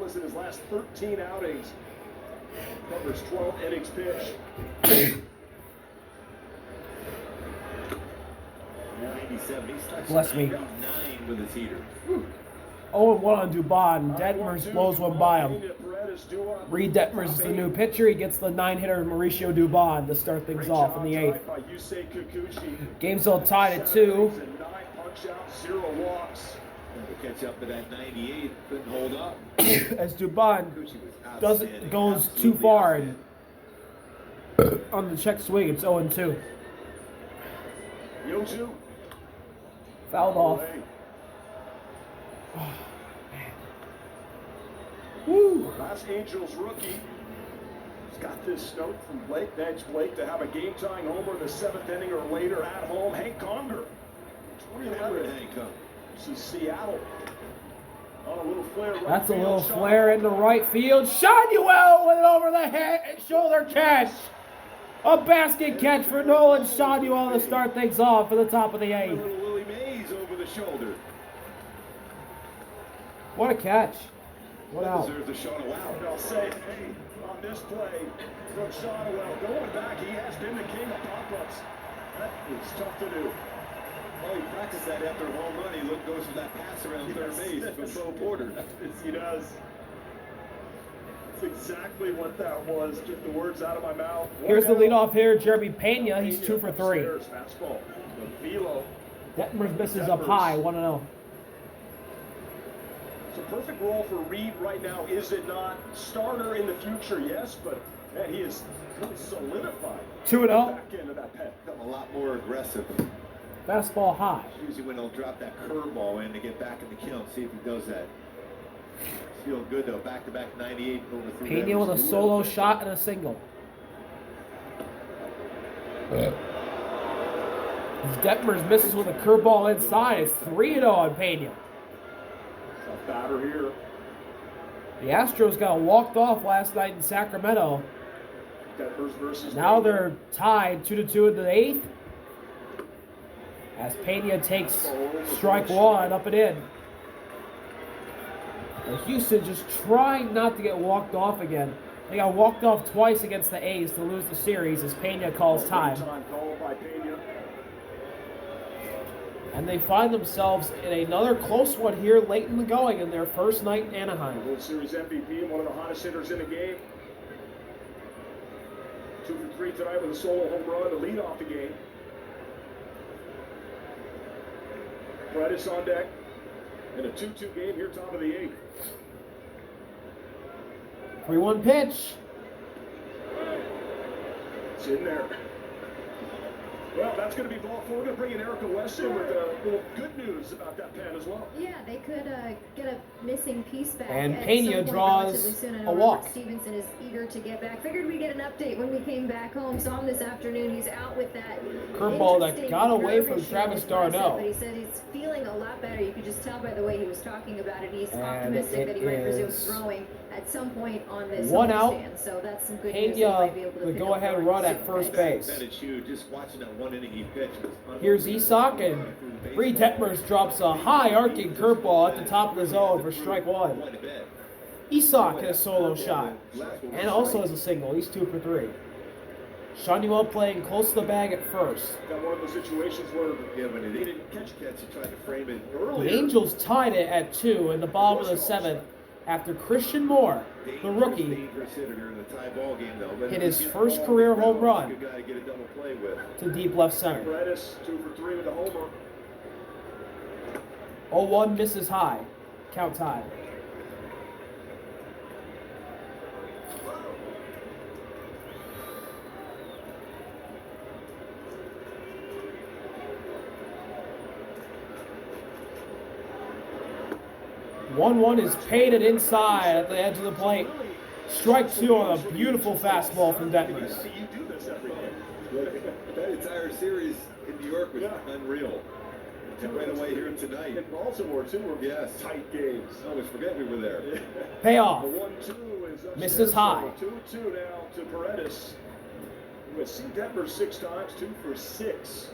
scoreless in his last 13 outings. Covers 12 innings pitch. 97. He starts Bless me. 9 with his heater. 0-1 on Dubon. Detmers blows one by him. Reed Detmers is the new pitcher. He gets the 9-hitter Mauricio Dubon to start things off in the 8th. Game's all tied at 2. Catch up to that 98, couldn't hold up. As Dubon goes too far and on the check swing, it's 0-2. Fouled off. Oh, man. Woo. Los Angeles rookie. He's got this note from Blake. Thanks, Blake, to have a game-tying homer in the 7th inning or later at home. Hank Conger. 2011. Hank Conger. This is Seattle. On a little flare. Right That's a field. little flare into right field. Shanuel with it over the head and shoulder catch. A basket catch for Nolan Shanuel to start things off for the top of the 8th. Little Willie Mays over the shoulder. What a catch. What out. Deserves a Shanuel out. I'll say, hey, on this play from Shanuel, going back, he has been the king of pop-ups. That is tough to do. Oh, he practiced that after a home run. He goes for that pass around third base from Bo Porter. Yes, he does. That's exactly what that was. Get the words out of my mouth. Here's the leadoff hitter, Jeremy Pena. He's 2 for 3. Fastball. Velo. Detmers misses up high, 1-0. It's a perfect role for Reed right now, is it not? Starter in the future, yes, but man, he is really solidified. 2-0. Back into that pen. Become a lot more aggressive. Fastball high. Usually when he'll drop that curveball in to get back in the kill. See if he does that. He's feeling good though. Back-to-back 98 over 3. Pena with a solo shot and a single. Detmers misses with a curveball inside. It's 3-0 on Pena. Tough batter here. The Astros got walked off last night in Sacramento. Detmers versus Now Pena. they're tied 2-2 in the 8th. As Pena takes strike 1 up and in. And Houston just trying not to get walked off again. They got walked off twice against the A's to lose the series as Pena calls time. Call by Pena. And they find themselves in another close one here late in the going in their first night in Anaheim. World Series MVP and one of the hottest hitters in the game. 2 for 3 tonight with a solo home run to lead off the game. Paredes on deck in a 2-2 game here, top of the 8th. 3-1 pitch. It's in there. Well, that's going to be ball 4. We're going to bring in Erica Weston with a little good news about that pen as well. Yeah, they could get a missing piece back. And at Pena some point draws relatively soon. I know a walk. Robert Stevenson is eager to get back. Figured we'd get an update when we came back home. Saw him this afternoon. He's out with that Curveball that interesting got away nerve from issue Travis in his bicep, Darnell. But he said he's feeling a lot better. You could just tell by the way he was talking about it. He's And optimistic that he might resume is throwing at some point on this 1 out. homestand. So that's some good news. He Pena, might be able to the pick up go-ahead the run soon, at first guys. base. That is huge. Just watching that 1 inning he pitched. Here's Isak, and Reed Detmers drops a high arcing curveball at the top of the zone for strike 1. Isak hit a solo shot and also has a single. He's 2 for 3. Shanuel playing close to the bag at first. Got one of those situations where when he didn't catch, he tried to frame it The earlier. Angels tied it at 2 in the bottom of the 7th after Christian Moore, the rookie, Dangerous hitter in the tie ball game, though. hit his first career home run Good guy to get a double play with. to deep left center. Paredes 2 for 3 with a homer. 0-1 misses high. Count tied. One is painted inside at the edge of the plate. Strike 2 on a beautiful fastball from Detmers. You do this every day. That entire series in New York was unreal. And right away here tonight. In Baltimore, too, were Yes. tight games. I always forget we were there. Payoff. The 1-2 is upstairs. Misses high. 2-2 now to Paredes. Who has seen Detmers 6 times, 2 for 6.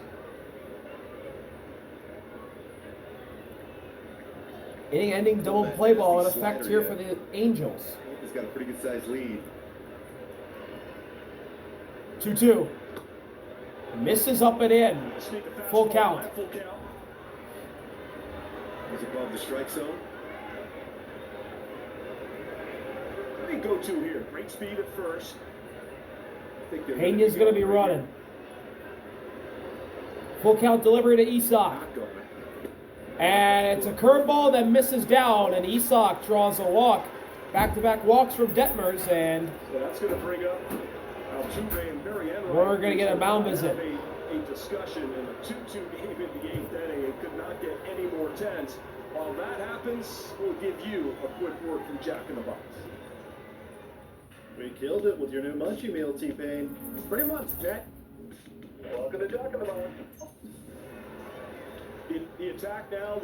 Inning-ending double play ball in effect here for the Angels. He's got a pretty good sized lead. 2-2. Misses up and in. Full count. He's above the strike zone. What do you go to here? Great speed at first. Pena's going to be running. Full count delivery to Isak. And it's a curveball that misses down, and Isak draws a walk. Back-to-back walks from Detmers, and so that's going to bring up Altuve and Mariano. We're going to get a mound visit. A discussion in a 2-2 game in the 8th inning. It could not get any more tense. While that happens, we'll give you a quick word from Jack in the Box. We killed it with your new munchie meal, T-Pain. Pretty much, Jack. Welcome to Jack in the Box. The attack now,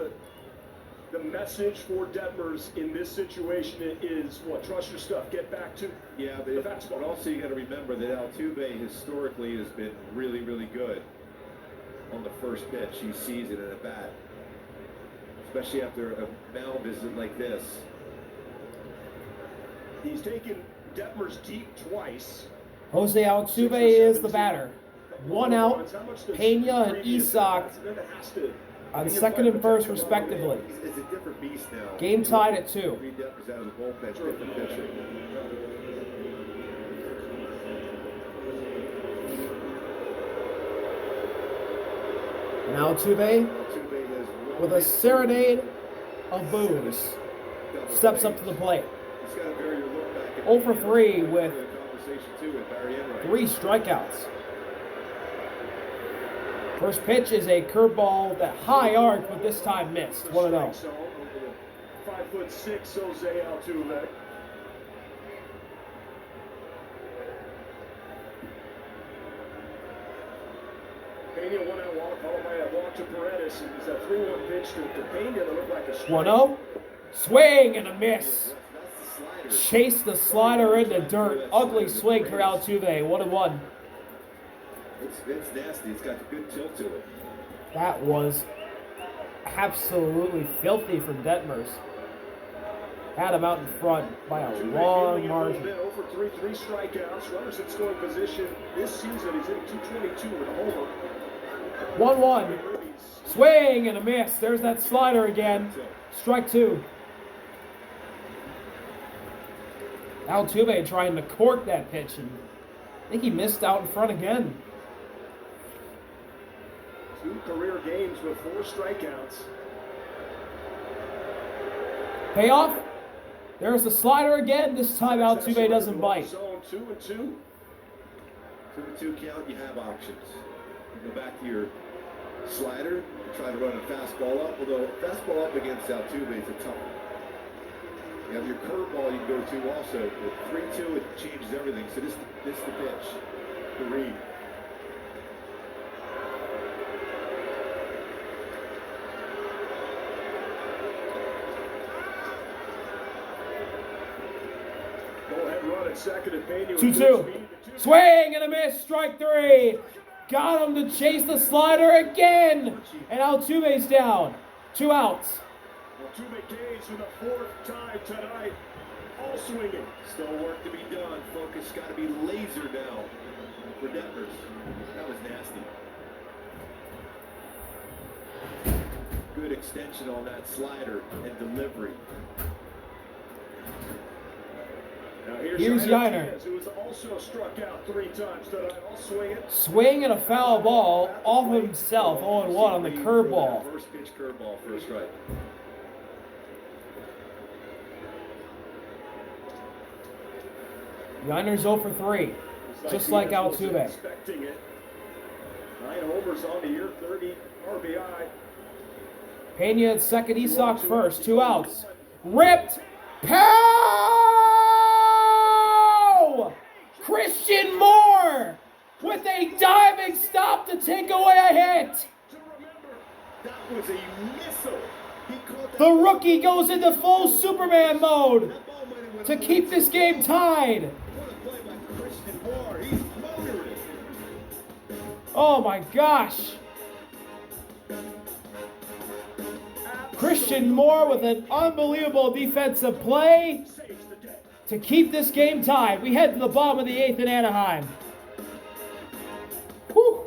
the message for Detmers in this situation is what? Trust your stuff. Get back to but also you got to remember that Altuve historically has been really, really good on the first pitch. He sees it in a bat, especially after a mound visit like this. He's taken Detmers deep twice. Jose Altuve is the batter. 1 out, Pena and Isak on second and first, respectively. It's a different beast now. Game tied at 2. Three Detmers out of the bullpen, different pitcher. And Altuve, with a serenade of boos, steps up to the plate. 0 for 3 with 3 strikeouts. First pitch is a curveball that high arc, but this time missed. 1-0. 5'6" Jose Altuve. Pena 1-out walk, followed by a walk to Paredes. It was a 3-1 pitch to Pena that looked like a strike. 1-0. Swing and a miss. Chase the slider in the dirt. Ugly swing for Altuve. 1-1. It's nasty. It's got a good tilt to it. That was absolutely filthy from Detmers. Had him out in front by a long margin. Over 3 strikeouts. Runners in scoring position this season. He's hitting 222 with a homer. 1-1. Swing and a miss. There's that slider again. Strike 2. Altuve trying to cork that pitch, and I think he missed out in front again. 2 career games with 4 strikeouts. Payoff. There's the slider again. This time Altuve doesn't bite. Zone 2-2. 2-2 count. You have options. You go back to your slider. You try to run a fastball up. Although fastball up against Altuve is a tough one. You have your curveball you can go to also. With 3-2, it changes everything. So this the pitch. The read. Run at second and Pena 2-2. Swing and a miss. Strike 3. Got him to chase the slider again. And Altuve's down. 2 outs. Altuve Cage for the 4th time tonight. All swinging. Still work to be done. Focus got to be laser now for Detmers. That was nasty. Good extension on that slider and delivery. Now here's Yiner. Who was also struck out 3 times tonight. All swinging. Swing and a foul ball off of himself. 0-1 on the curveball. First pitch curveball, first strike. Yiner's 0 for 3, just like Altuve. Expecting it. 9 homers on the year, 30 RBI. Pena at second, Isak first. 2 outs. Ripped. Pow! Christian Moore with a diving stop to take away a hit. That was a missile. The rookie goes into full Superman mode to keep this game tied. Oh my gosh. Christian Moore with an unbelievable defensive play Saves the day. to keep this game tied. We head to the bottom of the 8th in Anaheim. Whew.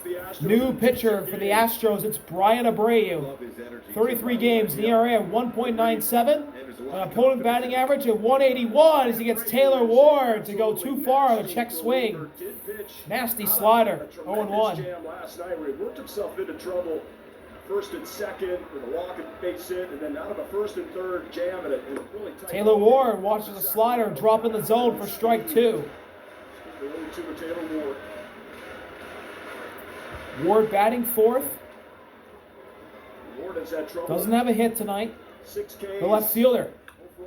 The Astros New pitcher for the Astros, it's Brian Abreu. Love his energy. 33 games, the ERA at 1.97. An opponent batting average at 181 as he gets Taylor Ward to go too far on a check swing. Nasty slider, 0-1. Last night where he worked himself into trouble. First and second with a walk and base hit, and then out of a first and third jam and a really tight. Taylor Ward watches the slider drop in the zone for strike 2. The 0-2 with Taylor Ward. Ward batting 4th. Ward has had trouble. Doesn't have a hit tonight. 6 Ks. The left fielder.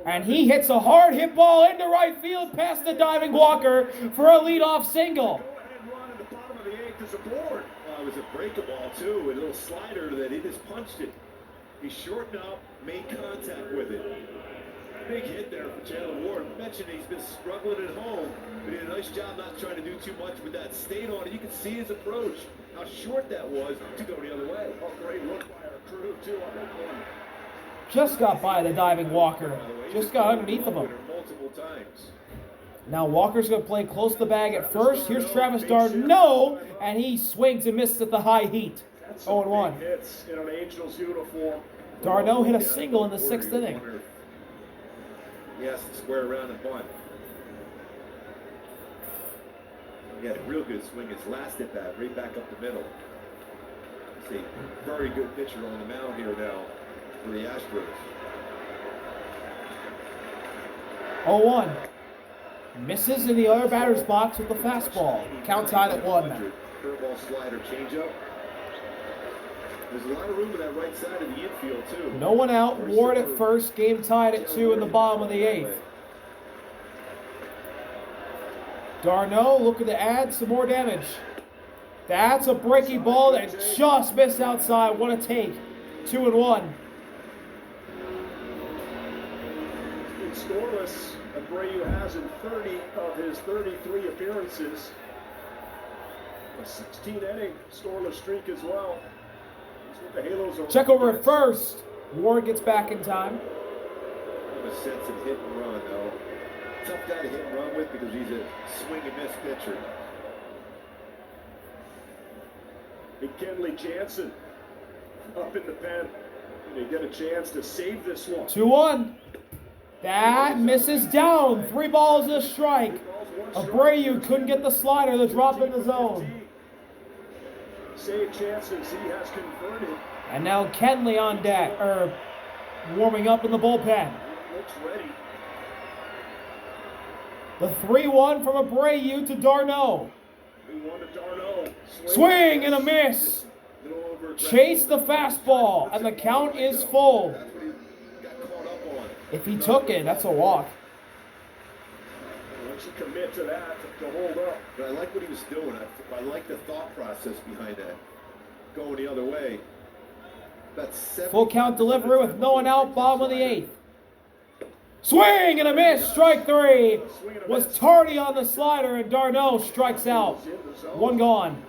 And he hits a hard hit ball into right field past the diving Walker for a leadoff single. Go-ahead run in the bottom of the 8th is aboard. It was a breaking ball too, a little slider that he just punched it. He shortened up, made contact with it. Big hit there for Taylor Ward. I mentioned he's been struggling at home, but he did a nice job not trying to do too much with that. Stayed on it. You can see his approach, how short that was to go the other way. Oh, great look by our crew too on that one. Just got by the diving Walker. Just got underneath of him. Multiple times. Now Walker's going to play close to the bag at first. Here's Travis Darno, and he swings and misses at the high heat. That's some 0-1. big hits in an Angels uniform. Darno hit a single in the 6th inning. He has to square around and bunt. He had a real good swing his last at bat, right back up the middle. See, very good pitcher on the mound here now for the Astros. 0-1. Misses in the other batter's box with the fastball. Count tied at 1 now. Curveball, slider, changeup. There's a lot of room in that right side of the infield too. No one out. Ward at first. Game tied at 2 in the bottom of the 8th. Darno looking to add some more damage. That's a breaking ball that just missed outside. What a take. 2-1. It's scoreless. Abreu has in 30 of his 33 appearances. A 16-inning scoreless streak as well. That's what the Halos are. Check over at first. Ward gets back in time. A sense of hit and run though. Tough guy to hit and run with because he's a swing and miss pitcher. Big Kenley Jansen up in the pen. They get a chance to save this one. 2-1. That misses down. 3 balls and a strike. Abreu couldn't get the slider. The drop in the zone. Save chances he has converted. And now Kenley on deck, warming up in the bullpen. Looks ready. The 3-1 from Abreu to Darno. 3-1 to Darno. Swing and a miss. Chase the fastball, and the count is full. If he took it, that's a walk. Once you commit to that, to hold up. But I like what he was doing. I like the thought process behind that. Going the other way. That's Full count delivery with no one out, bottom of the 8th. Swing and a miss, strike 3. Was tardy on the slider, and Darno strikes out. 1 gone.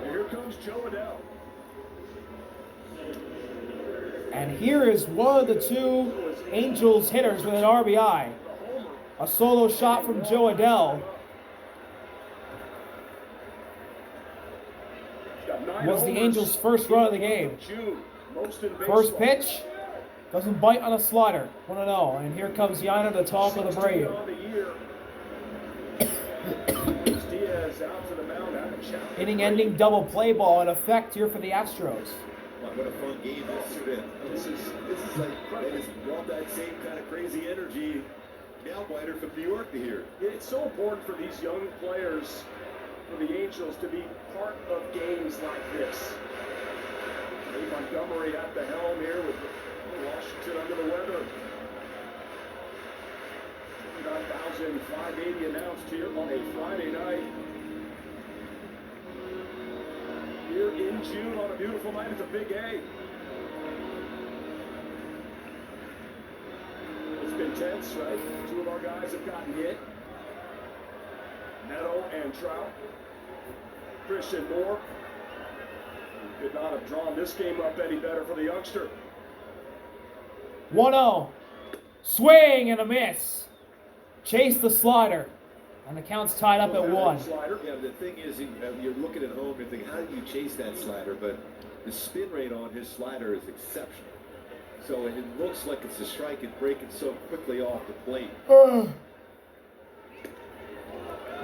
And here comes Joe Adell. And here is one of the 2 Angels hitters with an RBI. A solo shot from Joe Adell. Was the Angels' first run of the game. First pitch, doesn't bite on a slider. 1-0. And here comes Yana to talk with Abreu. Inning-ending double play ball in effect here for the Astros. What a fun game this has been. This is like, that is all that same kind of crazy energy nail-biter from New York to hear. It's so important for these young players, for the Angels, to be part of games like this. Dave Montgomery at the helm here with Washington under the weather. 29,580 announced here on a Friday night. Here in June on a beautiful night, it's a big A. It's been tense, right? 2 of our guys have gotten hit. Neto and Trout. Christian Moore. Could not have drawn this game up any better for the youngster. 1-0. Swing and a miss. Chase the slider. And the count's tied up at 1. Yeah, the thing is, you're looking at home and thinking, how do you chase that slider? But the spin rate on his slider is exceptional. So it looks like it's a strike and breaking so quickly off the plate.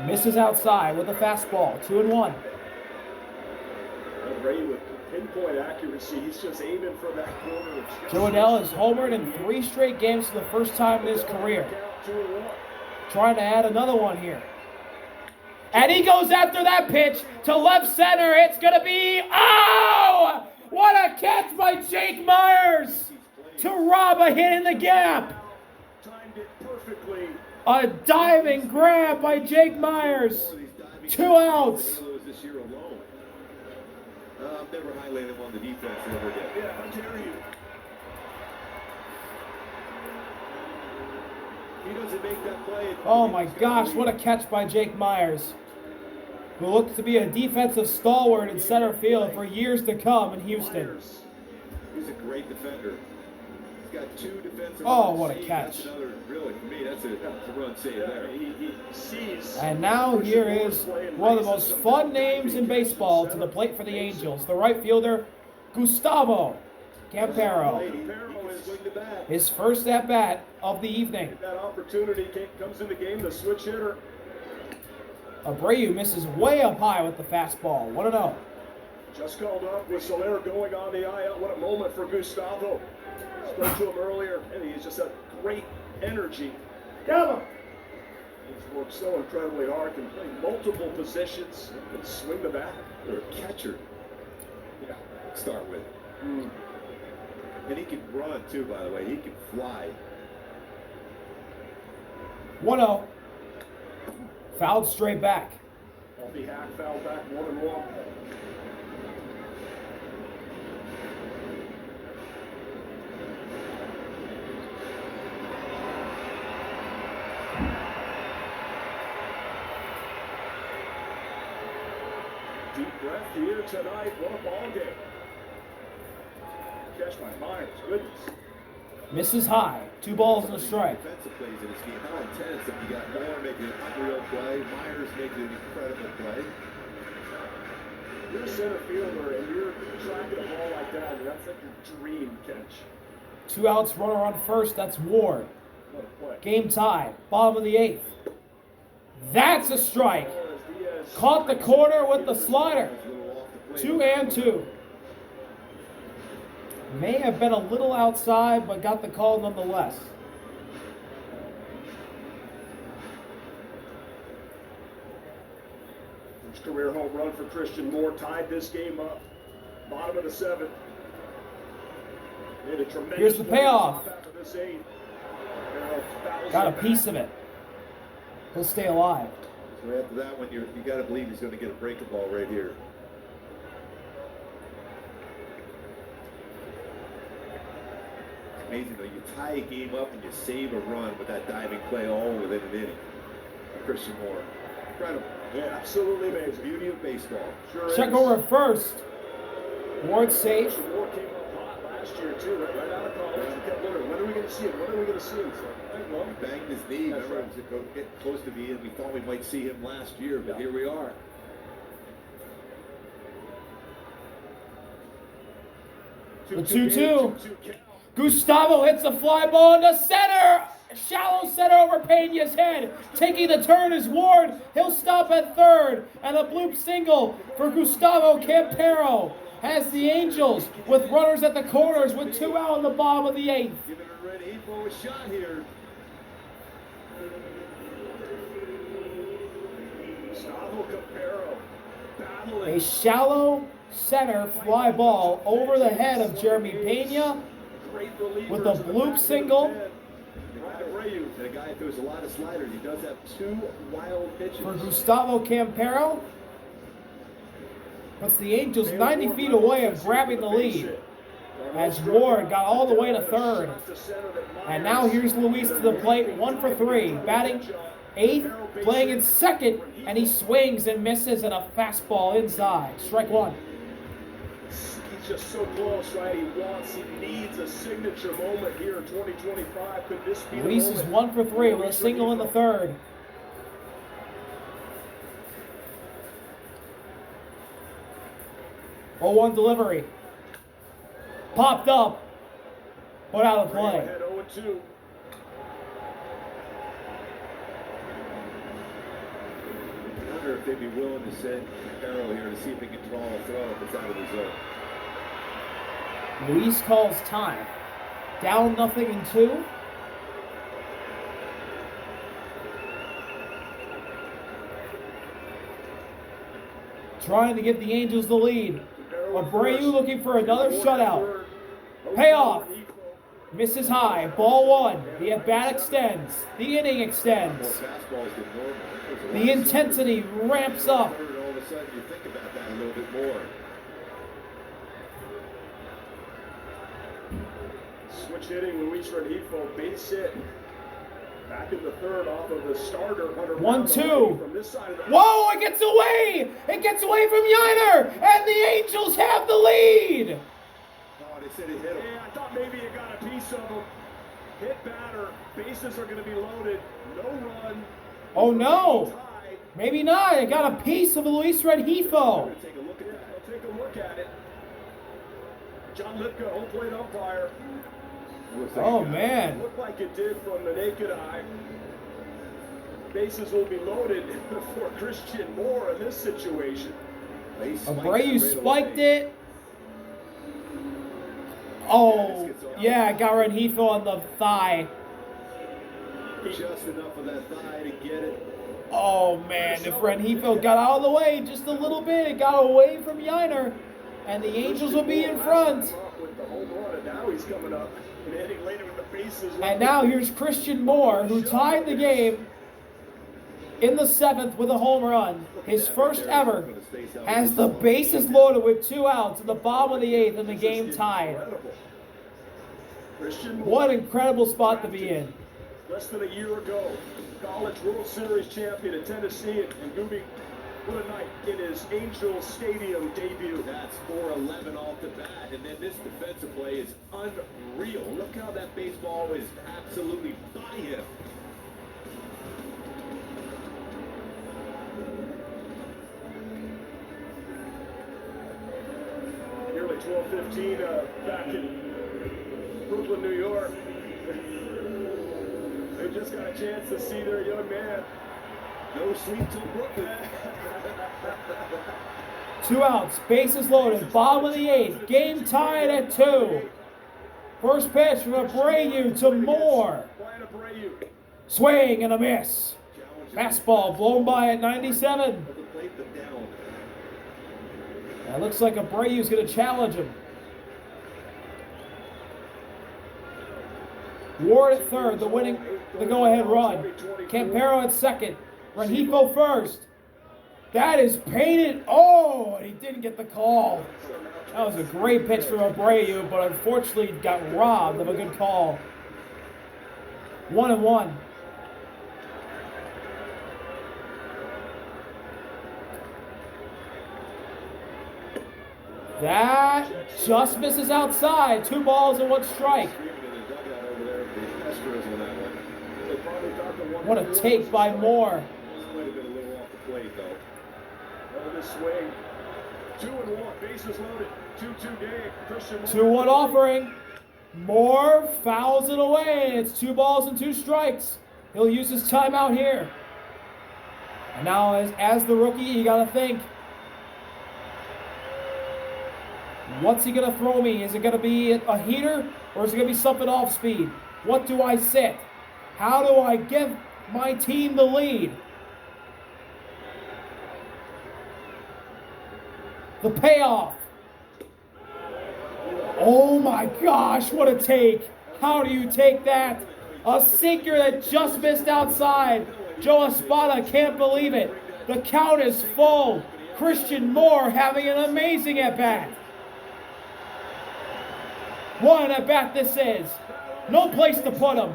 Misses outside with a fastball. 2-1. Ray with pinpoint accuracy. He's just aiming for that corner. Joe Adell has homered in 3 straight games for the first time in his career. Trying to add another one here. And he goes after that pitch to left center. It's going to be, oh! What a catch by Jake Myers to rob a hit in the gap. Timed it perfectly. A diving grab by Jake Myers. 2 outs. This year alone. I've never highlighted him on the defense. Never did. Yeah, how dare you? He doesn't make that play. Oh my gosh, what a catch by Jake Myers, who looks to be a defensive stalwart in center field for years to come in Houston. He's a great defender. He's got 2 defensive Oh, runs what a saved. catch. That's another, really, for me, that's a run save there. He sees. And now here is one of the most fun names in baseball to the plate for the Angels, the right fielder, Gustavo Campero. His first at-bat of the evening. That opportunity comes in the game, the switch hitter. Abreu misses way up high with the fastball. 1-0. Just called up with Soler going on the IL. What a moment for Gustavo. Spoke to him earlier, and he's just a great energy. Come on. He's worked so incredibly hard, can play multiple positions, and swing the bat. Or a catcher. Yeah, start with. And he can run too, by the way. He can fly. 1-0. Fouled straight back. Off the hack, foul back, 1-1. Deep breath here tonight. What a ball game. Catch by Myers. Goodness. Misses high. 2 balls and a strike. Defensive plays in this game. How intense if you got Moore making an unreal play, Myers making an incredible play. You're a center fielder and you're tracking a ball like that, and that's like your dream catch. 2 outs, runner on first. That's Ward. What a play. Game tied. Bottom of the 8th. That's a strike. Caught the corner with the slider. 2-2. May have been a little outside, but got the call nonetheless. First career home run for Christian Moore tied this game up. Bottom of the 7th. Made a tremendous Here's the payoff. after this 8th. Got a piece of it. He'll stay alive. So after that one, you got to believe he's going to get a breaking ball right here. It's amazing though. You tie a game up and you save a run with that diving play all within an inning. Christian Moore, incredible. Yeah, absolutely amazing. Beauty of baseball. Sure Check is. over first. Ward safe. Christian Moore came up hot last year too, right out of college. We kept wondering, when are we going to see him? When are we going to see him? So, well, He banged his knee. That's Remember, right. it was getting close to the end. We thought we might see him last year, but here we are. The 2-2. Gustavo hits a fly ball into center. Shallow center over Pena's head. Taking the turn is Ward. He'll stop at third. And a bloop single for Gustavo Campero has the Angels with runners at the corners with 2 out in the bottom of the 8th. Giving it a ready for a shot here. Gustavo Campero battling. A shallow center fly ball over the head of Jeremy Pena with a bloop single And a guy who throws a lot of sliders. He does have 2 wild pitches. for Gustavo Campero. Puts the Angels 90 feet away of grabbing the lead as Ward got all the way to third. And now here's Luis to the plate, 1 for 3, batting 8th, playing in second, and he swings and misses at a fastball inside. Strike 1. He's just so close, right? He needs a signature moment here in 2025. Could this be Luis the is moment? 1 for 3 with a single in the third. Oh, 1 delivery. Popped up. Put out of play. Ahead 0-2. I wonder if they'd be willing to send Carroll here to see if he can draw a throw if it's out of the zone. Luis calls time. Down 0-2. Trying to give the Angels the lead. Abreu looking for another shutout. Payoff. Misses high. Ball 1. The at-bat extends. The inning extends. The intensity ramps up. All of a sudden you think about that a little bit more. Switch hitting, Luis Rengifo, base hit. Back in the third off of the starter. 1-2. From this side of the Whoa, it gets away! It gets away from Yiner! And the Angels have the lead! Oh, they said it hit him. Yeah, I thought maybe it got a piece of him. Hit batter. Bases are going to be loaded. No run. Oh no! Tied. Maybe not. It got a piece of Luis Rengifo. Take a look at that. I'll take a look at it. John Lipka, home plate umpire. Looks like Oh he got it. man. Looked like it did from the naked eye. Bases will be loaded for Christian Moore in this situation. They spiked Abreu it right spiked away. it. Oh, yeah, it got Rengifo on the thigh. Just enough of that thigh to get it. Oh man, if Rengifo got out of the way just a little bit, it got away from Yiner, and the Angels will be in front. With the home run, and now he's coming up and hitting later with the bases. And now here's Christian Moore, who tied the game in the 7th with a home run. His first ever, has the bases loaded with 2 outs in the bottom of the 8th and the game tied. Christian Moore, What an incredible spot to be in. less than a year ago, College World Series champion at Tennessee, and Gooby, what a night in his Angels Stadium debut. That's 4-11 off the bat, and then this defensive play is unreal. Look how that baseball is absolutely by him. Nearly 12:15 back in Brooklyn, New York. They just got a chance to see their young man. No sleep till Brooklyn. 2 outs, bases loaded, bottom of the 8th, game tied at 2. First pitch from Abreu to Moore. Brian Abreu. Swing and a miss. Fastball blown by at 97. At the plate, but down. That looks like Abreu's going to challenge him. Ward at third, the go-ahead run. Campero at second. Rengifo first. That is painted. Oh, and he didn't get the call. That was a great pitch from Abreu, but unfortunately got robbed of a good call. 1-1. That just misses outside. 2 balls and 1 strike. Screaming in the dugout over there for the Astros on that one. They probably thought the one. What a take by Moore. This might have been a little off the plate, though. Oh, this swing. 2-1. Bases loaded. 2-2 game. Christian Moore. 2-1 offering. Moore fouls it away. It's 2 balls and 2 strikes. He'll use his timeout here. And now, as the rookie, you got to think, what's he going to throw me? Is it going to be a heater or is it going to be something off speed? What do I sit? How do I give my team the lead? The payoff. Oh my gosh, what a take. How do you take that? A sinker that just missed outside. Joe Espada can't believe it. The count is full. Christian Moore having an amazing at-bat. What an at-bat this is. No place to put him.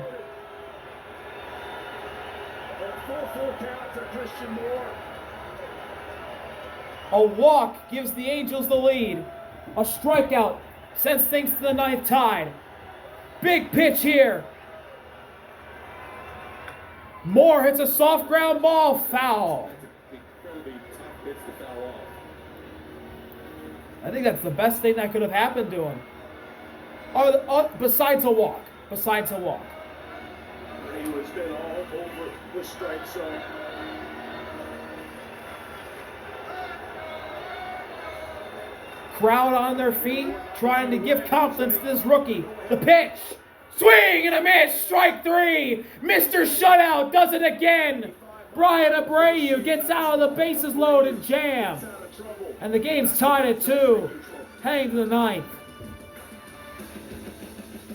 Full count for Christian Moore. A walk gives the Angels the lead. A strikeout sends things to the ninth tide. Big pitch here. Moore hits a soft ground ball, foul. Incredibly tough pitch to foul off. I think that's the best thing that could have happened to him. Besides a walk. Besides a walk. He has been all over the strike zone. Crowd on their feet, trying to give confidence to this rookie. The pitch. Swing and a miss. Strike three. Mr. Shutout does it again. Brian Abreu gets out of the bases loaded jam. And the game's tied at 2. Heading to the ninth.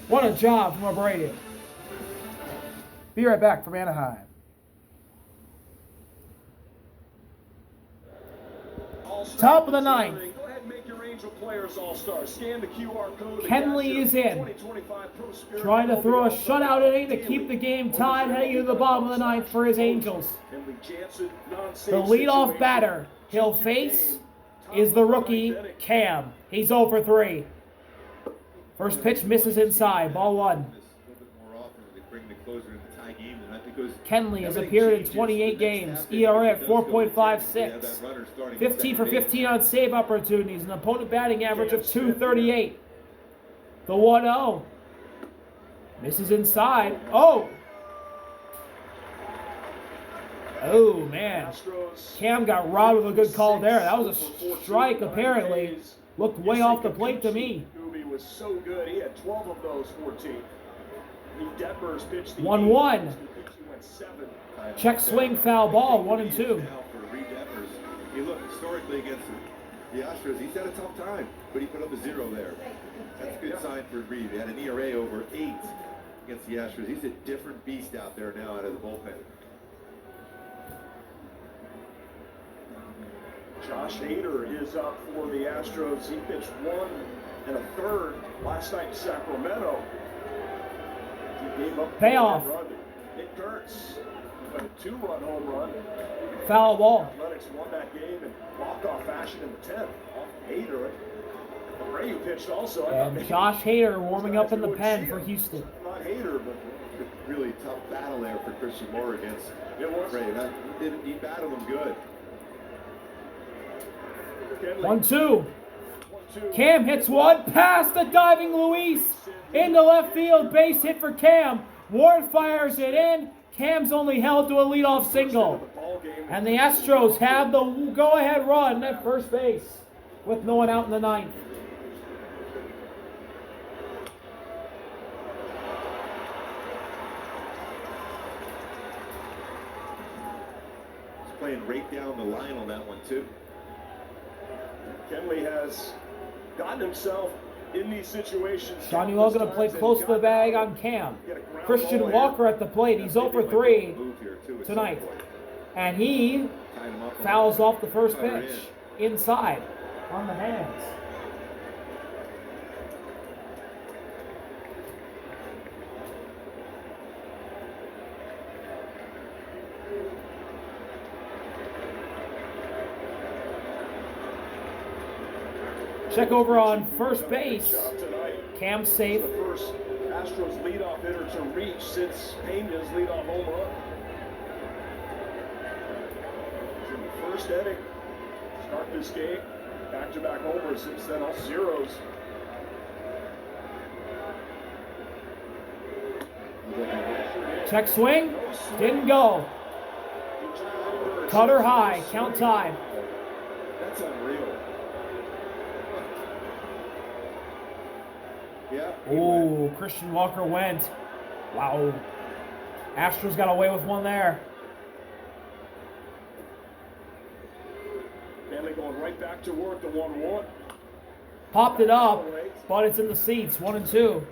What a job from Abreu. Be right back from Anaheim. Top of the ninth. Go ahead and make your Angel Players All-Star. Scan the QR code. Kenley is in. Trying to throw a shutout inning to keep the game tied, heading to the bottom of the ninth for his Angels. The leadoff batter he'll face is the rookie, Cam. He's 0 for 3. First pitch misses inside, ball 1. Kenley has appeared in 28 games, ERA at 4.56. 15 for 15 on save opportunities, an opponent batting average of 238. The 1-0. Misses inside. Oh! Oh, man. Cam got robbed with a good call there. That was a strike, apparently. Looked way off the plate to me. He was so good. He had 12 of those 14. 1-1. Check swing, foul ball, 1-2. He looked historically against the Astros. He's had a tough time, but he put up a 0 there. That's a good sign for Reed. He had an ERA over 8 against the Astros. He's a different beast out there now out of the bullpen. Josh Hader is up for the Astros. He pitched 1 1/3 last night in Sacramento. He gave up Payoff. Nick Kurtz, a 2-run home run. Foul ball. Athletics won that game in walk-off fashion in the 10th. Hader. Abreu pitched also. And Josh Hader warming up in the pen for Houston. Not Hader, but really tough battle there for Christian Moore against Abreu. He battled him good. 1-2. Cam hits one past the diving Luis into left field. Base hit for Cam. Ward fires it in. Cam's only held to a leadoff single. And the Astros have the go-ahead run at first base with no one out in the ninth. He's playing right down the line on that one, too. Kenley has gotten himself in these situations. Shawnee Logan to play close to the bag on Cam. Christian Walker at the plate. He's 0 for 3 tonight. And he fouls off the first pitch inside on the hands. Check over on first base. Cam safe. The first Astros leadoff hitter to reach since Pena's leadoff home run. In the first inning, start this game, back-to-back homers. Since then, all zeros. Check swing. Didn't go. Cutter high. Count tied. That's unreal. Yeah. Oh, Christian Walker went. Wow. Astros got away with one there. Kenley going right back to work, the 1-1. Popped it up, but it's in the seats, 1-2. Those are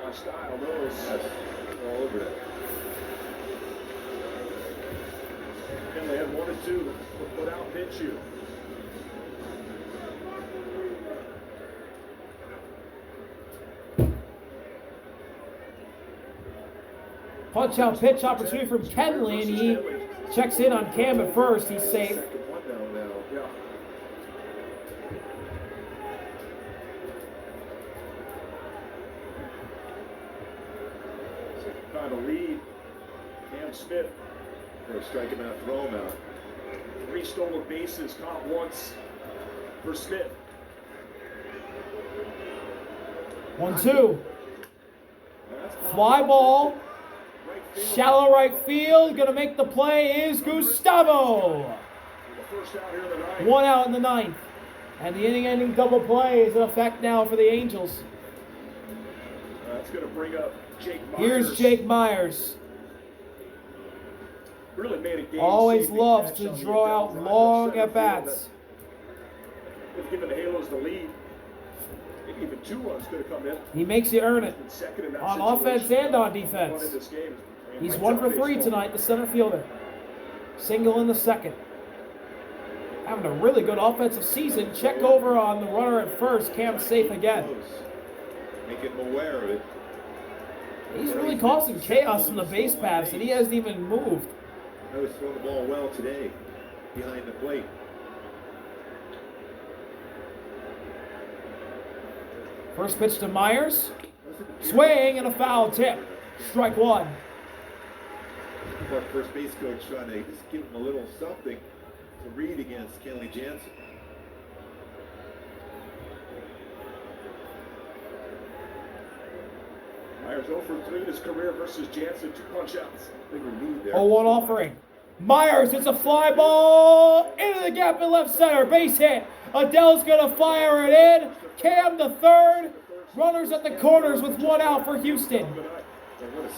my style, those. That's all over that. Kenley had 1-2. Put out, pitch you. Punch out pitch opportunity from Kenley, and he checks in on Cam at first. He's safe. kind of lead. Cam Smith, Or strike him out, throw him out. 3 stolen bases, caught once for Smith. 1-2. That's Fly ball. right field. Shallow right field. Gonna make the play is Gustavo. The first out here in the ninth. 1 out in the 9th. And the inning-ending double play is in effect now for the Angels. That's going to bring up Jake Myers. Here's Jake Myers. Really made a game. Always saving loves catch to on the draw down out drive long to center at-bats. field. They've given the Halos the lead. Maybe even 2 runs could have come in. He makes you earn it. Been second in that On situation. offense and on One in defense. this game. He's Right 1 for side 3 baseball. tonight, the center fielder. Single in the 2nd. Having a really good offensive season. Check over on the runner at first. Cam's safe again. Close. Make him aware of it. He's really causing chaos in the base paths, and he hasn't even moved. I was throwing the ball well today, behind the plate. First pitch to Myers. Swing and a foul tip. Strike 1. Our first base coach trying to just give him a little something to read against Kenley Jansen. Myers 0 for 3 in his career versus Jansen. 2 punch outs. Big relief there. 0-1 offering. Myers hits a fly ball into the gap in left center. Base hit. Adele's gonna fire it in. Cam the third. Runners at the corners with 1 out for Houston.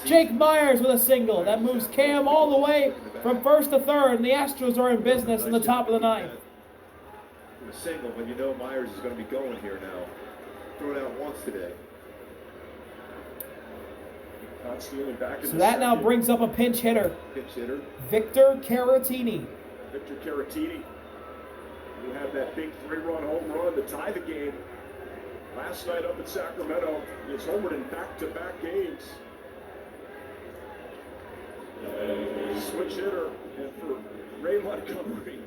Jake Myers with a single. That moves Cam all the way from first to third, and the Astros are in business in the top of the 9th. A single, but you know Myers is going to be going here now. Throw it out once today. Todd Stealing back in So the that now second. brings up a pinch hitter, Pitch hitter. Victor Caratini. Victor Caratini, who had that big 3-run home run to tie the game last night up in Sacramento. He has homered in back-to-back games. Switch hitter, and for Ray Montgomery,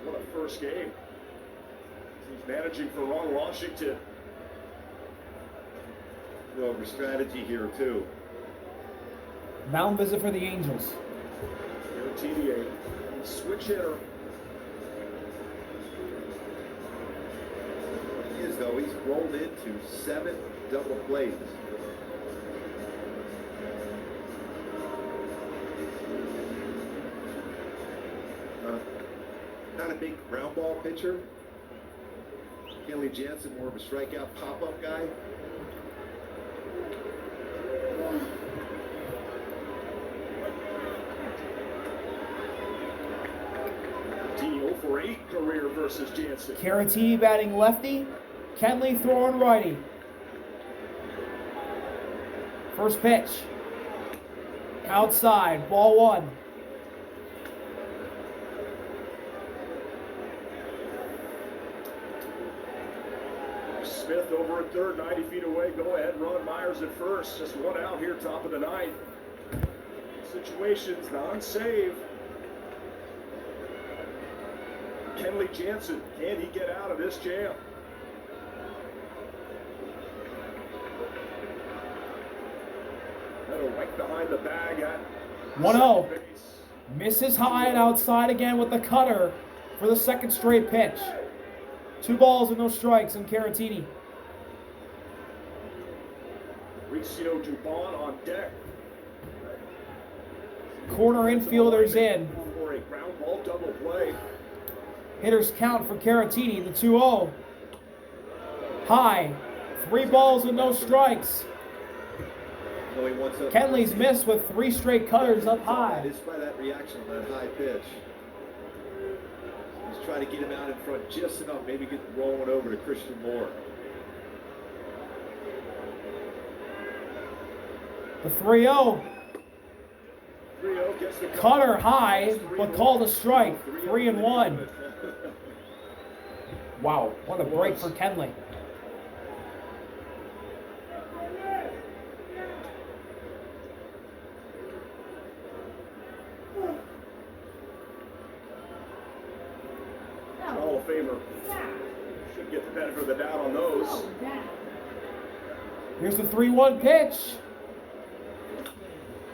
what a first game. He's managing for Ron Washington. Go over strategy here too. Mound visit for the Angels. Caratini, a switch hitter. He is though. He's rolled into 7 double plays. Not a big ground ball pitcher. Kenley Jansen, more of a strikeout pop-up guy. Caratini 0 for 8 career versus Jansen. Caratini batting lefty. Kenley throwing righty. First pitch. Outside. Ball 1. Smith over at third, 90 feet away. Go ahead, run. Myers at first. Just 1 out here, top of the 9th. Situations, non-save. Kenley Jansen, can he get out of this jam? That'll right behind the bag at 1-0. second base. Misses high and outside again with the cutter for the 2nd straight pitch. 2 balls and no strikes in Caratini. Mauricio Dubon on deck. Corner infielders in. For a ground ball double play. Hitters count for Caratini, the 2-0. High. 3 balls and no strikes. No, he wants up. Kenley's missed with 3 straight cutters up high. Despite that reaction on that high pitch. He's trying to get him out in front just enough, maybe get rolling over to Christian Moore. The 3-0. 3-0 gets the Cutter high, but called a strike. 3-1. Wow, what a break for Kenley. Hall of Famer. Should get the benefit of the doubt on those. Here's the 3-1 pitch.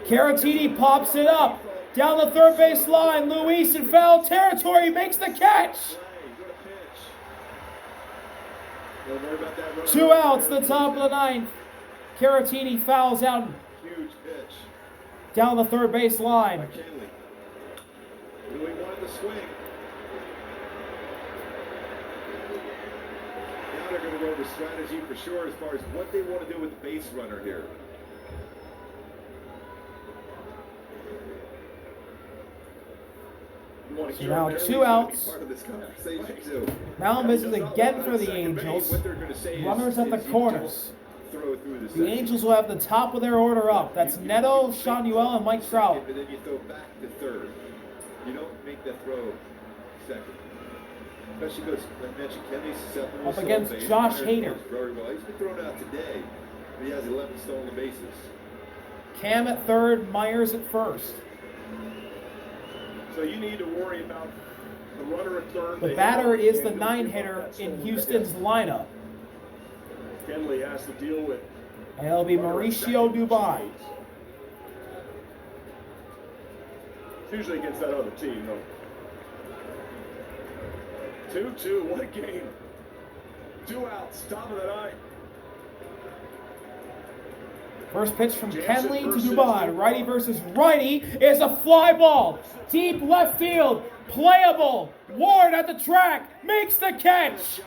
Caratini pops it up. Down the third base line. Luis in foul territory makes the catch. 2 outs, the top of the ninth. Caratini fouls out Huge pitch. down the third base line. McKinley. Really wanted to swing. Now they're going to go with strategy for sure as far as what they want to do with the base runner here. So now 2 outs. Part of this conversation too. Now misses again for the Angels. What they're going to say Runners at the is you corners. don't throw through the The second. Angels will have the top of their order up. That's Neto, Shanuel, and Mike Trout. But then you throw back to third. You don't make that throw second. Especially because, like I mentioned, Kenny's susceptible. Up against Josh Hader. Very well. He's been thrown out today, but he has 11 stolen bases. Cam at third, Myers at first. So you need to worry about the runner at third. The batter is the 9-hitter in Houston's lineup. Kenley has to deal with. And it'll be Mauricio Dubon. It's usually against that other team, though. 2-2, what a game. 2 outs, top of the ninth. First pitch from Kenley to Dubon. Righty versus righty is a fly ball. Deep left field. Playable. Ward at the track. Makes the catch.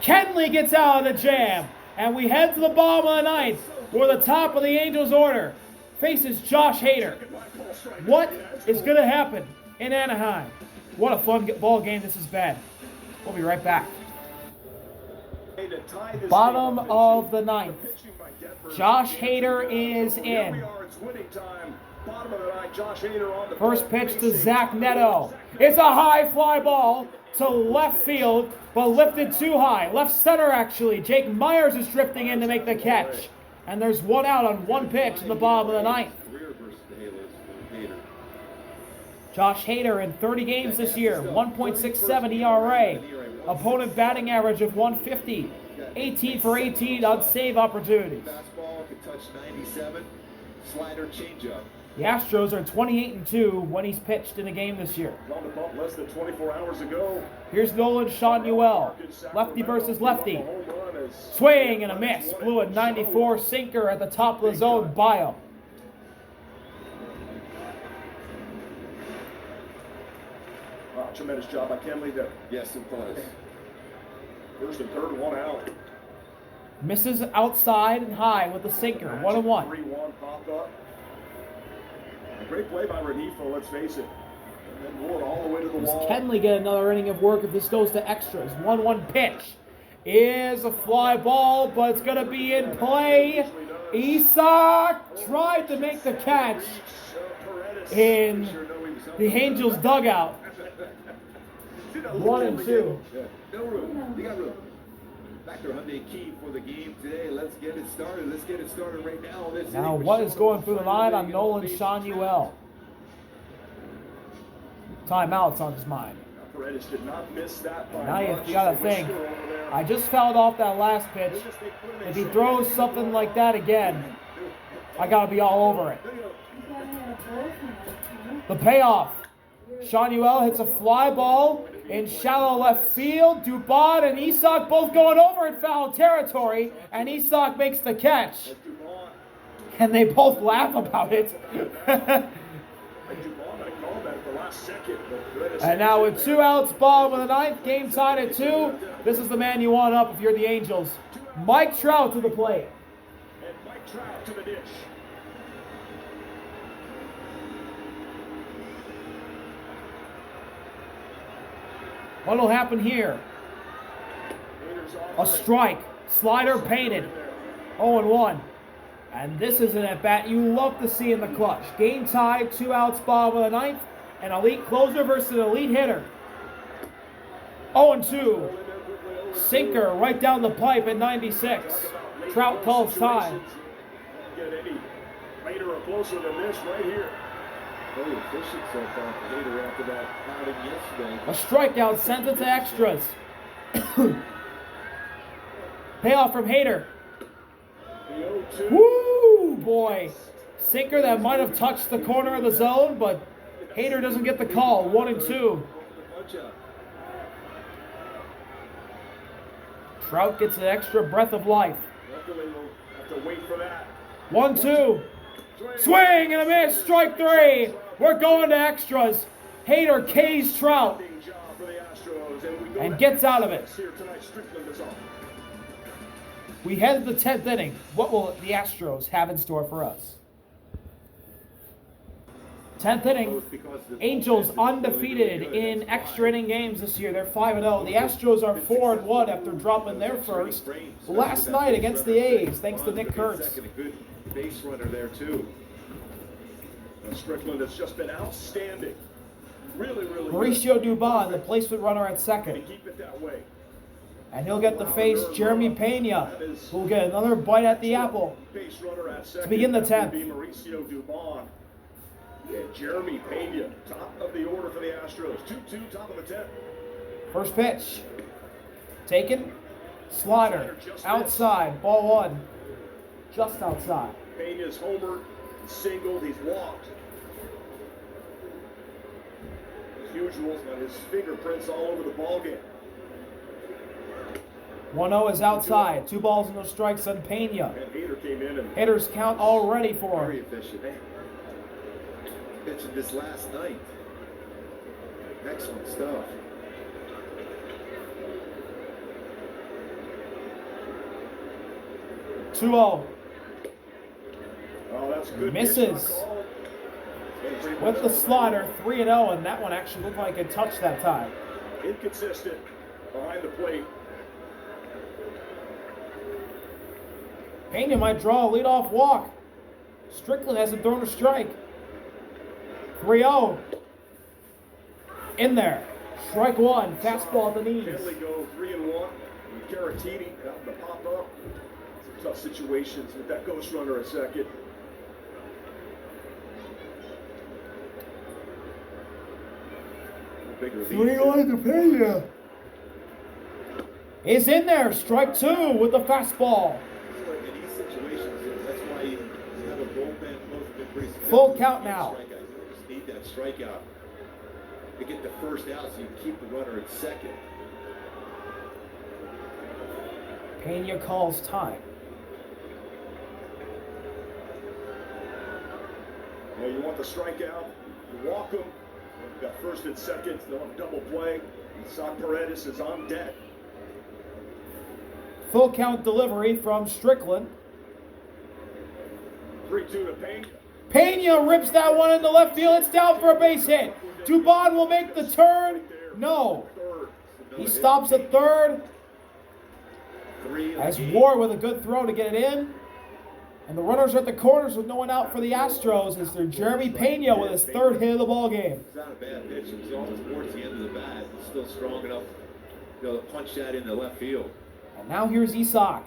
Kenley gets out of the jam. And we head to the bottom of the ninth, where the top of the Angels order faces Josh Hader. What is going to happen in Anaheim? What a fun ball game this has been. We'll be right back. Bottom of the ninth. Josh Hader is in. First pitch to Zach Neto. It's a high fly ball to left field, but lifted too high. Left center, actually. Jake Myers is drifting in to make the catch. And there's 1 out on 1 pitch in the bottom of the ninth. Josh Hader in 30 games this year, 1.67 ERA. Opponent batting average of 150. 18 for 18 on save opportunities. Fastball can touch 97. Slider changeup. The Astros are 28-2 when he's pitched in a game this year. On the bump less than 24 hours ago. Here's Nolan Shanuel. Lefty versus lefty. Swing and a miss. Blew a 94 sinker at the top of the zone. Bio. Tremendous job by Kenley there. Yes, it was. First and third, 1 out. Misses outside and high with the sinker. 1-1. 3-1 popped up. A great play by Renifo, let's face it. And then Ward all the way to the wall. Does Kenley get another inning of work if this goes to extras? 1-1 pitch. Is a fly ball, but it's going to be in play. Isak tried to make the catch in the Angels dugout. 1-2. Yeah. No room. You got room. Factor Hyundai key for the game today. Let's get it started. Let's get it started right now. Now, what is going through the mind on Nolan Shanuel? Timeout's on his mind. Paredes did not miss that by Now much. you got to think. I just fouled off that last pitch. If he throws something like that again, I got to be all over it. The payoff. Shanuel hits a fly ball in shallow left field. Dubon and Isak both going over in foul territory, and Isak makes the catch. And they both laugh about it. And now with 2 outs, bottom of the ninth, game tied at 2. This is the man you want up if you're the Angels. Mike Trout to the plate. And Mike Trout to the dish. What will happen here? A strike. Slider painted. 0-1. And this is an at-bat you love to see in the clutch. Game tied, 2 outs, bottom of the ninth. An elite closer versus an elite hitter. 0-2. Sinker right down the pipe at 96. Trout calls time. Get any later or closer than this right here. Very efficient so far for Hader after that outing yesterday. A strikeout sent it to extras. Payoff from Hader. The 0-2. Woo, boy. Sinker that might have touched the corner of the zone, but Hader doesn't get the call. 1-2. Trout gets an extra breath of life. Definitely will have to wait for that. 1-2. Swing and a miss. Strike 3. We're going to extras. Hader K's Trout Job for the Astros, and we go and to gets out of it. here tonight. Strickland is on. We head to the 10th inning. What will the Astros have in store for us? 10th inning. Angels undefeated in extra inning games this year. They're 5-0. The Astros are 4-1 after dropping their first last night against the A's, thanks to Nick Kurtz. A good base runner there too. And Strickland has just been outstanding. Really Mauricio Dubon, the placement runner at good. second. And keep it that way. And he'll get to face Jeremy Pena, who will get another bite at the apple. Base runner at second. To begin the That would 10th. be Mauricio Dubon. And Jeremy Pena, top of the order for the Astros. 2-2, top of the 10th. First pitch. Taken. Slider. Outside. Ball 1. Just outside. Pena's homered, singled, he's walked. As usual, he's got his fingerprints all over the ballgame. 1-0 is outside. 2 balls, no strikes on Pena. And Hader came in and Hitters count already for Very him. efficient. Mentioned this last night. Excellent stuff. Oh, that's a good. misses with the slider. 3-0, and that one actually looked like it touched that time. Inconsistent behind the plate. Pena might draw a leadoff walk. Strickland hasn't thrown a strike. 3-0. In there. Strike 1. Fastball at the knees. Finley go 3-1. And Caratini out to pop up. Some tough situations with that ghost runner at second. Bigger lead. 3-1 to Pena. Is in there. Strike 2 with the fastball. In these situations, that's why you have a bullpen. Both have been pretty successful. Full count now. You just need that strikeout to get the first out, so you keep the runner at second. Pena calls time. Well, you want the strikeout. You walk them. You've got first and second. They'll have double play. Isaac Paredes is on deck. Full count delivery from Strickland. 3-2 to Pena. Pena rips that one into left field. It's down for a base hit. Dubon will make the turn. No. He stops at third. As Ward with a good throw to get it in. And the runners are at the corners with no one out for the Astros as they're Jeremy Pena with his third hit of the ball game. It's not a bad pitch. It was almost towards the end of the bat. It's still strong enough to punch that into left field. And now here's Isaac. How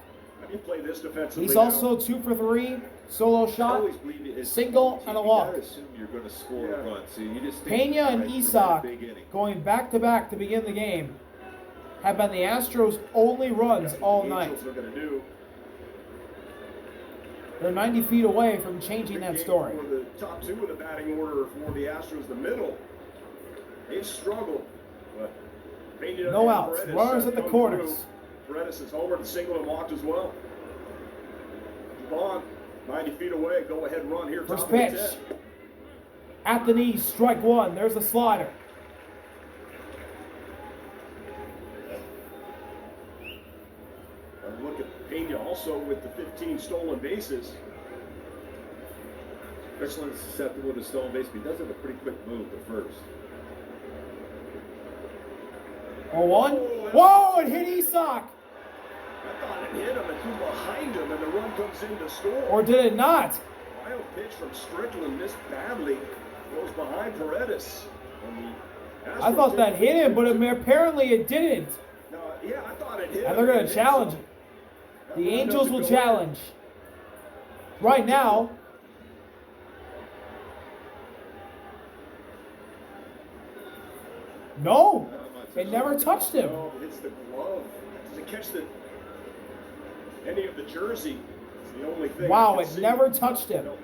do you play this defensively? He's now? also 2 for 3. Solo shot. Single and a walk. You gotta assume you're going to score a run. So you just Pena and Isaac going back-to-back to begin the game have been the Astros' only runs all night. Angels are going to do. They're 90 feet away from changing that story. For the top 2 in the batting order for the Astros, the middle, they struggle. But Pena No and outs. Paredes Runners have at the come corners. through. Paredes is homered and singled and walked as well. Dubon, 90 feet away, go ahead run here. First top of the pitch. 10th. At the knees, strike 1. There's the slider. And look at Pena also with the 15 stolen bases. Strickland is susceptible to stolen base, but he does have a pretty quick move to first. 0-1. Whoa, it hit Isaac. I thought it hit him and threw behind him, and the run comes in to score. Or did it not? Wild pitch from Strickland, missed badly. Goes behind Paredes. And the I thought that hit him, but apparently it didn't. No, yeah, I thought it hit And him. they're going to challenge it. The Angels will challenge. Right now, no, it never touched him. No, it's the glove. Does it catch any of the jersey? It's the only thing. Wow, I it can see. never touched him. No.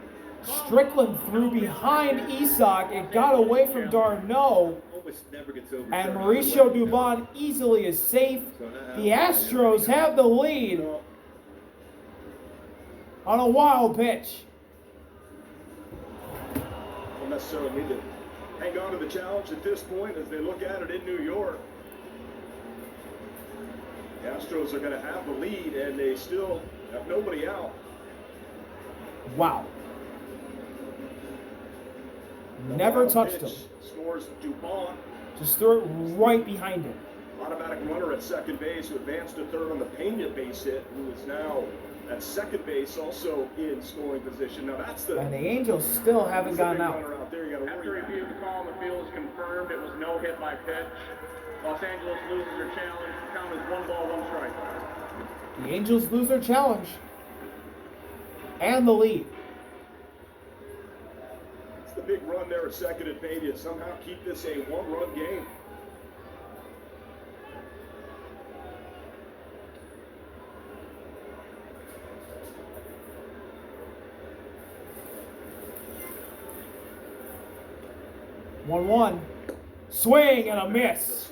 Strickland threw behind Isak. It got away from Darno. Almost never gets over. And Mauricio Dubon easily is safe. The Astros have the lead on a wild pitch. Don't necessarily need to hang on to the challenge at this point as they look at it in New York. The Astros are going to have the lead, and they still have nobody out. Wow. Never touched him. Scores Dubon. Just threw it right behind him. Automatic runner at second base who advanced to third on the Pena base hit, who is now at second base, also in scoring position. Now that's the... And the Angels still haven't gotten out. After review of the call, the field is confirmed. It was no hit by pitch. Los Angeles loses their challenge. The count is 1 ball, 1 strike. The Angels lose their challenge. And the lead. It's the big run there at second at Pena. Somehow keep this a 1-run game. One. Swing and a miss.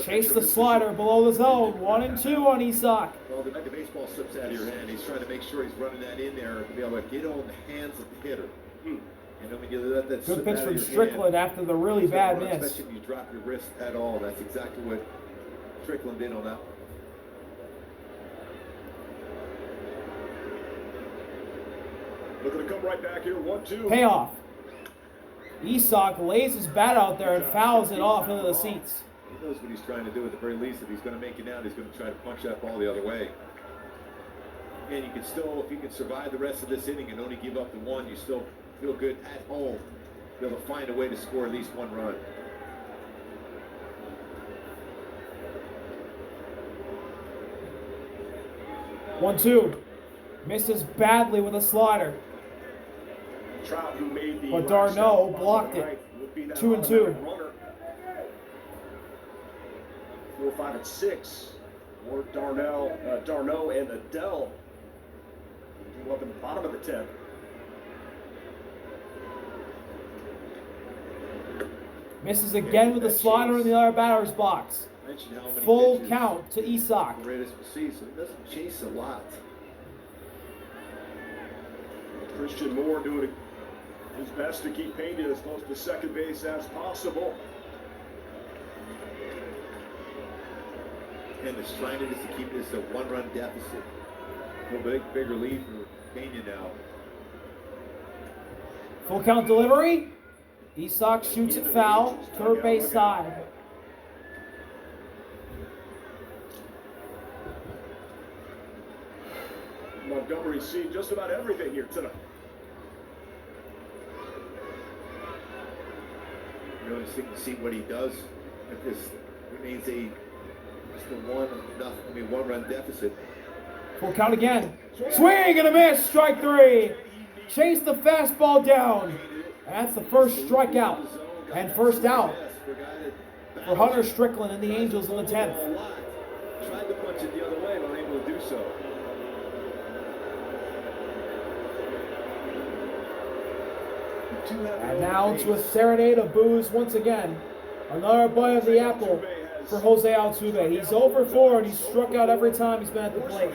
Chase the slider below the zone. 1-2 on Isak. Well, the baseball slips out of your hand. He's trying to make sure he's running that in there to be able to get on the hands of the hitter. And then when you let that Good slip pitch out from of your Strickland hand, after the really bad I'm not miss. expecting you to drop your wrist at all. That's exactly what Strickland did on that one. Looking to come right back here. 1-2. Payoff. Isak lays his bat out there and fouls it off into the seats. He knows what he's trying to do at the very least. If he's going to make it out, he's going to try to punch that ball the other way. And you can still, if you can survive the rest of this inning and only give up the one, you still feel good at home. Be able to find a way to score at least 1 run. One-two. Misses badly with a slider. Trout, who made the But last Darno stop blocked on the it. right, would be that 2-2. automatic runner. 4, 5, and 6. Or Darno and Adele. Up in the bottom of the 10th. Misses again with a slider in the other batter's box. Mention how many Full pitches count to Isak. Paredes will see, so he doesn't chase a lot. Christian Moore doing his best to keep Pena as close to second base as possible. And the trying is to keep this a 1-run deficit. A little bit bigger lead for Pena now. Full count delivery. Isak shoots it foul. Third base side. Montgomery's seen just about everything here tonight. You know, just see what he does. If this remains just a 1-run deficit. Full count again. Swing and a miss. Strike 3. Chase the fastball down. And that's the first strikeout and first out for Hunter Strickland and the Angels in the 10th. Tried to punch it the other way, but unable to do so. And now to a serenade of boos once again. Another bite of the apple for Jose Altuve. He's over 4 and he's struck out every time he's been at the plate.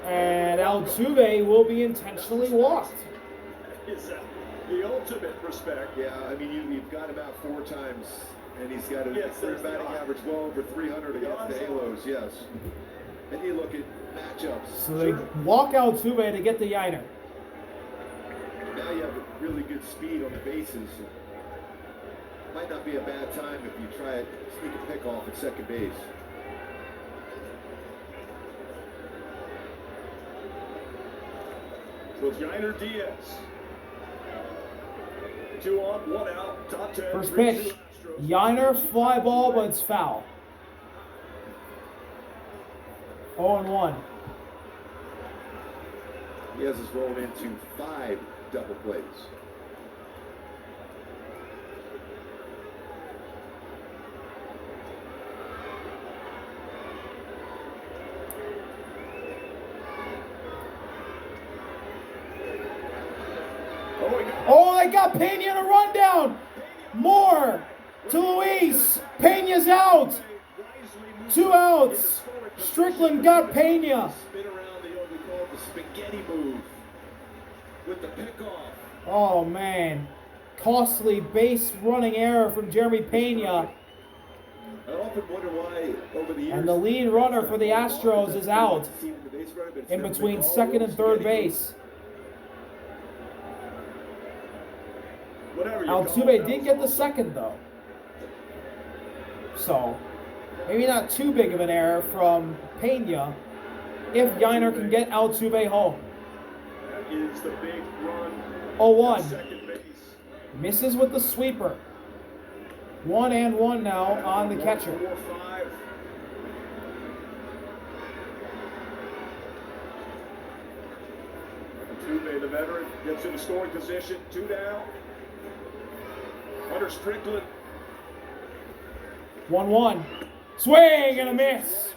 And Altuve will be intentionally walked. Is that the ultimate respect? Yeah, I mean, you've got about 4 times, and he's got a batting average well over 300 against the Halos, yes. And you look at matchups. So they walk Altuve to get the Yiner. Now you have really good speed on the bases. Might not be a bad time if you try it, sneak a pick off at second base. So it's Yiner Diaz. 2 on, 1 out, top 10. First pitch. Yiner fly ball, but it's foul. 0-1. He has us rolled into 5 double plays. Oh, they got Pena in a rundown. More to Luis. Pena's out. 2 outs. Strickland got Pena. Spin around the what we call the spaghetti move with the pickoff. Oh, man. Costly base running error from Jeremy Pena. I often wonder why over the years. And the lead runner for the Astros is out in between second and third base. Altuve did get the second, though. So, maybe not too big of an error from Pena if Yiner can get Altuve home. That is the big run. 0-1. Second base. Misses with the sweeper. 1-1 now on the catcher. 4-5. Altuve, the veteran, gets in the scoring position. 2 down. Hunter Strickland. 1-1. Swing and a miss.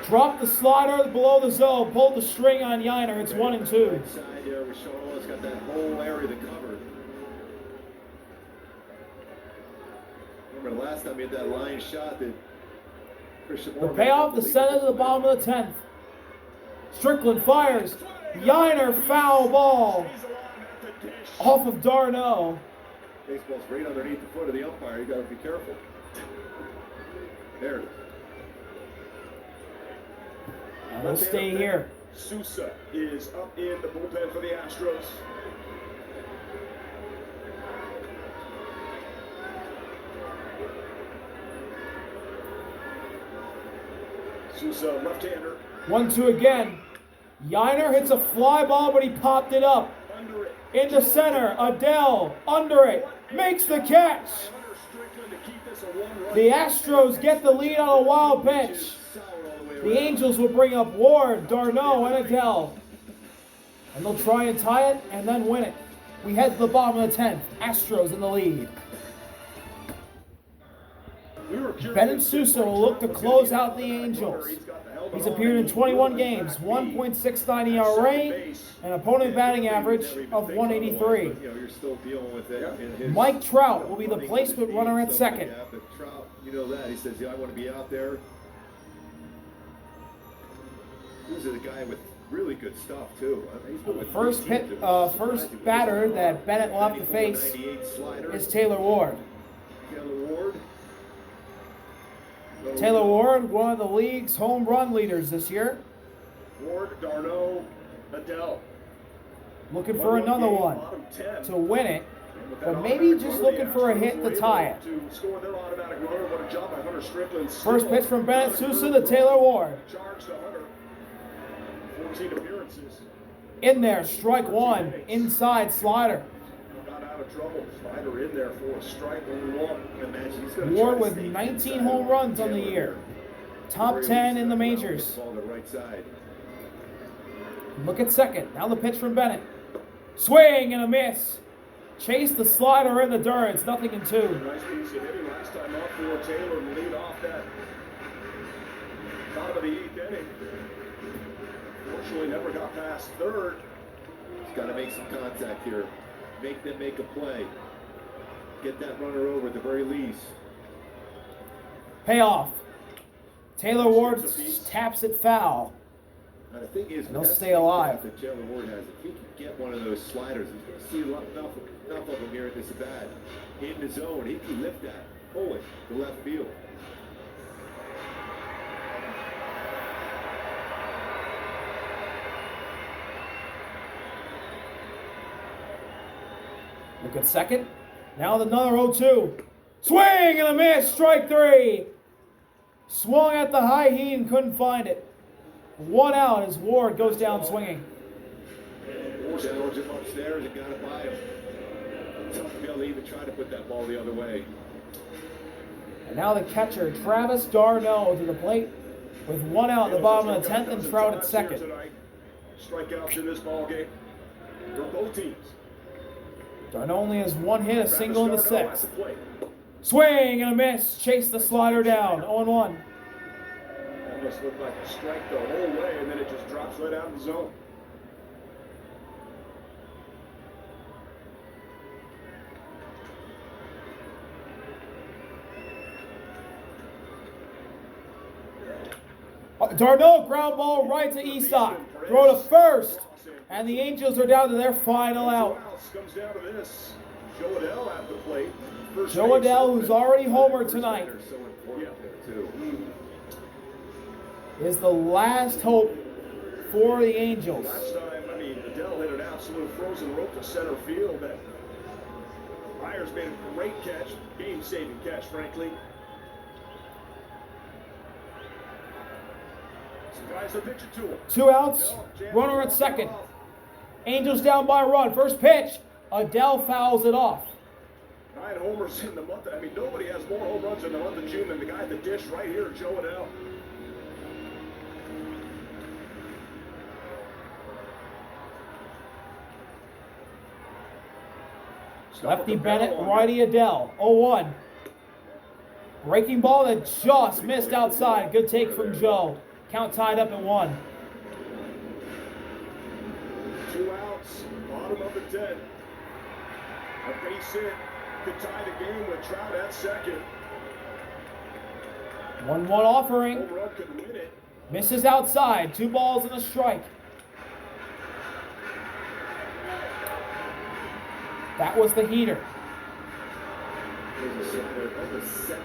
Dropped the slider below the zone. Pulled the string on Yiner. It's 1-2. Inside there, Rashawn's got that whole area to cover. Remember the last time he had that line shot that Christian The payoff, the center to the bottom of the 10th. Strickland fires. Yiner foul ball off of Darno. Baseball's right underneath the foot of the umpire. You got to be careful. There it is. And we'll stay here. Sousa is up in the bullpen for the Astros. Sousa, left-hander. 1-2 again. Yiner hits a fly ball, but he popped it up. Under it. Into center. Adele under it. Makes the catch. Hunter Strickland to keep this a one-run. The Astros get the lead on a wild pitch. The Angels will bring up Ward, Darno, and Adele. And they'll try and tie it and then win it. We head to the bottom of the 10th. Astros in the lead. Bennett Sousa will look to close out the Angels. He's appeared in 21 games, 1.69 ERA, and opponent batting average of 183. Mike Trout will be the placement runner at second. Trout, you know that. He says, yeah, I want to be out there. This is a guy with really good stuff, too. The first batter that Bennett will have to face is Taylor Ward. Taylor Ward, one of the league's home run leaders this year. Ward, Darno, Adele. Looking for another one to win it, but maybe just looking for a hit to tie it. First pitch from Bennett Sousa to Taylor Ward. Charge to Hunter. 14 appearances. In there, strike one, inside slider. Got out of trouble. Slider in there for a strike, only one. Ward with 19 home runs on the year. Top 10 in the majors. Look at second. Now the pitch from Bennett. Swing and a miss. Chase the slider in the dirt. It's 0-2. Nice piece of hitting last time off for Taylor to lead off that bottom of the 8th inning. Fortunately, never got past third. He's got to make some contact here. Make them make a play. Get that runner over at the very least. Payoff. Taylor Ward taps it foul. Now the thing is, they'll stay alive. That Taylor Ward has, if he can get one of those sliders, he's going to see enough of them here at this bat. In the zone, he can lift that, pull it to left field. Look at second. Now another 0-2. Swing and a miss. Strike three. Swung at the high heat and couldn't find it. 1 out as Ward goes down swinging. Ward challenged him upstairs and got it by him. Tough to be able to even try to put that ball the other way. And now the catcher, Travis Darno, to the plate with 1 out at the bottom of the 10th and Trout at second. Strikeouts in this ball game for both teams. Darno only has 1 hit, a single in the 6th. Swing and a miss. Chase the slider down. 0-1. Almost looked like a strike the whole way, and then it just drops right out of the zone. Darno ground ball right to Isak. Throw to first. And the Angels are down to their final out. Comes down to this. Joe Adell at the plate. Joe Adell, who's already homered tonight, So important there, too. is the last hope for the Angels. Last time, Adell hit an absolute frozen rope to center field. That Myers made a great catch, game-saving catch, frankly. Surprise the pitcher to him. 2 outs, runner at second. Angels down by a run. First pitch, Adell fouls it off. 9 homers in the month. Nobody has more home runs in the month of June than the guy at the dish right here, Joe Adell. Lefty Bennett, righty Adell. 0-1. Breaking ball that just missed outside. Good take from Joe. Count tied up at 1. 2 outs, bottom of the 10. A base hit could tie the game with Trout at second. 1-1 offering. Home run could win it. Misses outside. 2 balls and a strike. That was the heater. There's a slider almost 70%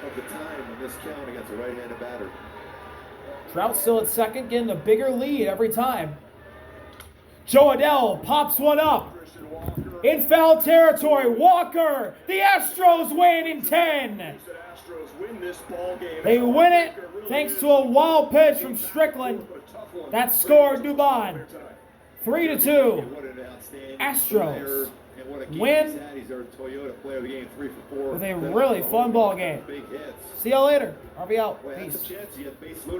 of the time in this count against a right-handed batter. Trout still at second, getting a bigger lead every time. Joe Adell pops one up. Christian Walker. In foul territory, Walker. The Astros win in 10. The Astros win this ball game. They win it thanks to a wild pitch from Strickland that scored Dubon. 3-2. What an outstanding Astros player, and what a game win he's had. He's our Toyota player of the game, 3 for 4. with a really fun ball game. Big hits. See y'all later. RV out. Boy, that's Peace. a chance. You get base loaded.